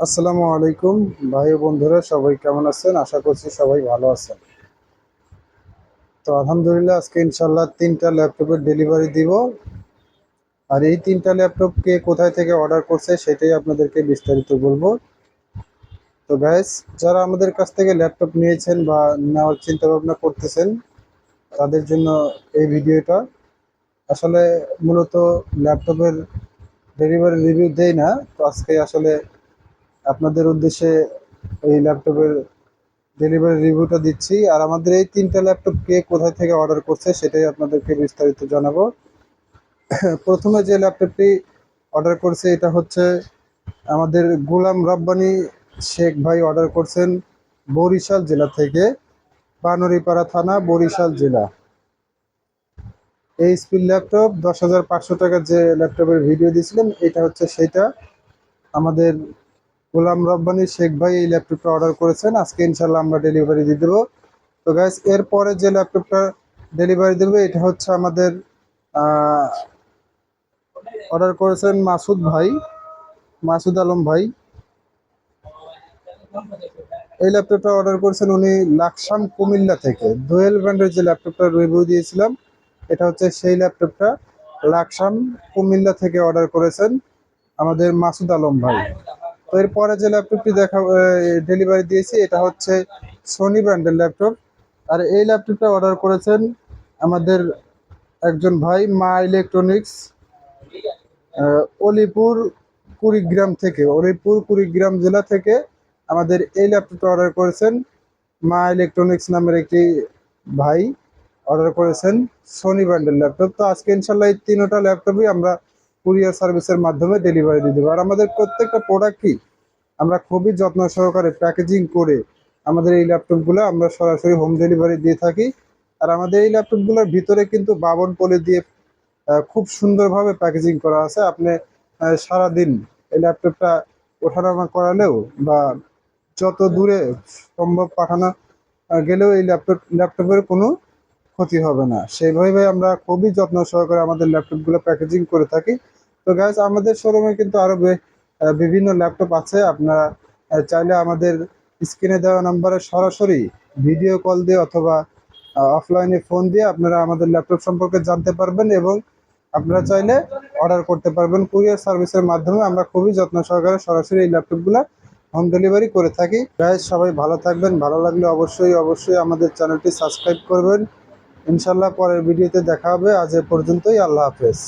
আসসালামু আলাইকুম ভাই ও বন্ধুরা, সবাই কেমন আছেন? আশা করছি সবাই ভালো আছেন। তো আলহামদুলিল্লাহ, আজকে ইনশাল্লাহ 3টা ল্যাপটপের ডেলিভারি দিব। আর এই 3টা ল্যাপটপ কে কোথায় থেকে অর্ডার করছে সেটাই আপনাদেরকে বিস্তারিত বলবো। তো গাইস, যারা আমাদের কাছ থেকে ল্যাপটপ নিয়েছেন বা নেওয়ার চিন্তা ভাবনা করতেছেন, তাদের জন্য এই ভিডিওটা। আসলে মূলত ল্যাপটপের ডেলিভারি রিভিউ দেই না, তো আজকে আসলে আপনাদের উদ্দেশ্যে এই ল্যাপটপের ডেলিভারি রিভিউটা দিচ্ছি। আর আমাদের এই 3টা ল্যাপটপ কে কোথায় থেকে অর্ডার করছে সেটাই আপনাদেরকে বিস্তারিত জানাবো। প্রথমে যে ল্যাপটপটি অর্ডার করছে এটা হচ্ছে আমাদের গোলাম রব্বানী শেখ ভাই অর্ডার করছেন বরিশাল জেলা থেকে, পানুরিপাড়া থানা, বরিশাল জেলা। এই স্পিড ল্যাপটপ 10,500 টাকার যে ল্যাপটপের ভিডিও দিয়েছিলেন, এটা হচ্ছে সেইটা। আমাদের গোলাম রব্বানী শেখ ভাই এই ল্যাপটপটা অর্ডার করেছেন। আজকে ইনশাল্লাহ আমরা ডেলিভারি দিয়ে দেবো। তো গাইস, এরপরে যে ল্যাপটপটা ডেলিভারি দেবে এটা হচ্ছে আমাদের অর্ডার করেছেন মাসুদ আলম ভাই। এই ল্যাপটপটা অর্ডার করেছেন উনি লাকসাম কুমিল্লা থেকে। দোয়েল ব্র্যান্ডের যে ল্যাপটপটা রিভিউ দিয়েছিলাম, এটা হচ্ছে সেই ল্যাপটপটা। লাকসাম কুমিল্লা থেকে অর্ডার করেছেন আমাদের মাসুদ আলম ভাই। তো এরপরে যে ল্যাপটপটি ডেলিভারি দিয়েছি এটা হচ্ছে সোনি ব্র্যান্ডের ল্যাপটপ। আর এই ল্যাপটপটা অর্ডার করেছেন আমাদের একজন ভাই, মা ইলেকট্রনিক্স, অলিপুর কুড়িগ্রাম জেলা থেকে আমাদের এই ল্যাপটপটা অর্ডার করেছেন। মা ইলেকট্রনিক্স নামের একটি ভাই অর্ডার করেছেন সোনি ব্র্যান্ডের ল্যাপটপ। তো আজকে ইনশাল্লাহ এই 3টা ল্যাপটপই আমরা কুরিয়ার সার্ভিসের মাধ্যমে ডেলিভারি দিয়ে দেবো। আর আমাদের প্রত্যেকটা প্রোডাক্টই আমরা খুবই যত্ন সহকারে প্যাকেজিং করে আমাদের এই ল্যাপটপগুলো আমরা সরাসরি হোম ডেলিভারি দিয়ে থাকি। আর আমাদের এই ল্যাপটপগুলোর ভিতরে কিন্তু বাবন পলি দিয়ে খুব সুন্দরভাবে প্যাকেজিং করা আছে। আপনি সারাদিন এই ল্যাপটপটা ওঠানামা করালেও বা যত দূরে সম্ভব পাঠানো গেলেও এই ল্যাপটপের কোনো ক্ষতি হবে না। সেইভাবে আমরা খুবই যত্ন সহকারে আমাদের ল্যাপটপগুলো প্যাকেজিং করে থাকি। তো গাইজ, আমাদের শোরুমে কিন্তু আরও বিভিন্ন ল্যাপটপ আছে। আপনারা চাইলে আমাদের স্ক্রিনে দেওয়া নাম্বারে সরাসরি ভিডিও কল দিয়ে অথবা অফলাইনে ফোন দিয়ে আপনারা আমাদের ল্যাপটপ সম্পর্কে জানতে পারবেন এবং আপনারা চাইলে অর্ডার করতে পারবেন কুরিয়ার সার্ভিসের মাধ্যমে। আমরা খুবই যত্ন সহকারে সরাসরি এই ল্যাপটপগুলো হোম ডেলিভারি করে থাকি। গাইজ, সবাই ভালো থাকবেন। ভালো লাগলে অবশ্যই আমাদের চ্যানেলটি সাবস্ক্রাইব করবেন। ইনশাল্লাহ পরের ভিডিওতে দেখা হবে। আজ এ পর্যন্তই। আল্লাহ হাফেজ।